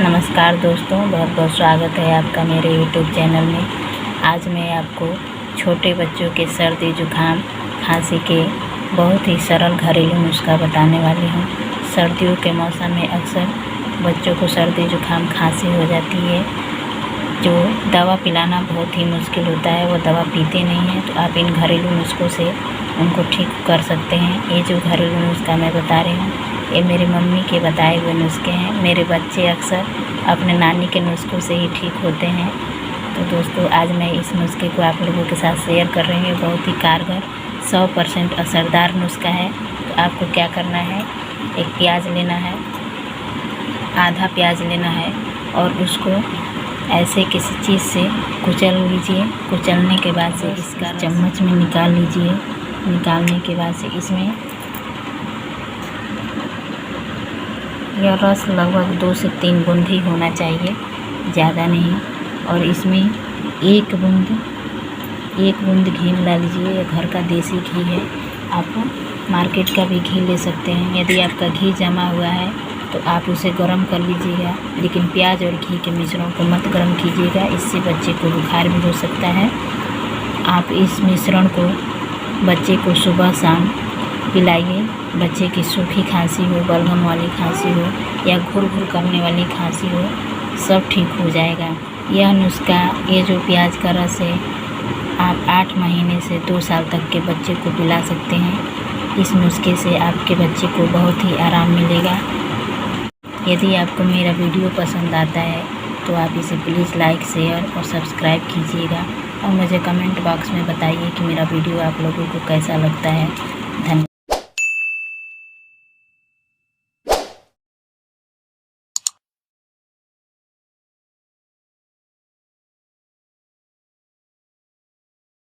नमस्कार दोस्तों, बहुत बहुत स्वागत है आपका मेरे यूट्यूब चैनल में। आज मैं आपको छोटे बच्चों के सर्दी जुकाम खांसी के बहुत ही सरल घरेलू नुस्खा बताने वाली हूँ। सर्दियों के मौसम में अक्सर बच्चों को सर्दी जुकाम खांसी हो जाती है, जो दवा पिलाना बहुत ही मुश्किल होता है, वो दवा पीते नहीं हैं। तो आप इन घरेलू नुस्खों से उनको ठीक कर सकते हैं। ये जो घरेलू नुस्खा मैं बता रही हूँ, ये मेरी मम्मी के बताए हुए नुस्खे हैं। मेरे बच्चे अक्सर अपने नानी के नुस्खों से ही ठीक होते हैं। तो दोस्तों, आज मैं इस नुस्खे को आप लोगों के साथ शेयर कर रही हूँ। बहुत ही कारगर 100% असरदार नुस्खा है। तो आपको क्या करना है, एक प्याज लेना है, आधा प्याज लेना है और उसको ऐसे किसी चीज़ से कुचल लीजिए। कुचलने के बाद से इसका चम्मच में निकाल लीजिए। निकालने के बाद से इसमें यह रस लगभग 2 से 3 बूंद ही होना चाहिए, ज़्यादा नहीं। और इसमें एक बूंद घी मिला लीजिए। यह घर का देसी घी है, आप मार्केट का भी घी ले सकते हैं। यदि आपका घी जमा हुआ है तो आप उसे गर्म कर लीजिएगा, लेकिन प्याज और घी के मिश्रण को मत गर्म कीजिएगा, इससे बच्चे को बुखार भी हो सकता है। आप इस मिश्रण को बच्चे को सुबह शाम पिलाइए। बच्चे की सूखी खांसी हो, बलगम वाली खांसी हो या घुर करने वाली खांसी हो, सब ठीक हो जाएगा। यह नुस्खा, ये जो प्याज का रस है, आप 8 महीने से 2 साल तक के बच्चे को पिला सकते हैं। इस नुस्खे से आपके बच्चे को बहुत ही आराम मिलेगा। यदि आपको मेरा वीडियो पसंद आता है तो आप इसे प्लीज़ लाइक, शेयर और सब्सक्राइब कीजिएगा और मुझे कमेंट बॉक्स में बताइए कि मेरा वीडियो आप लोगों को कैसा लगता है। धन्यवाद।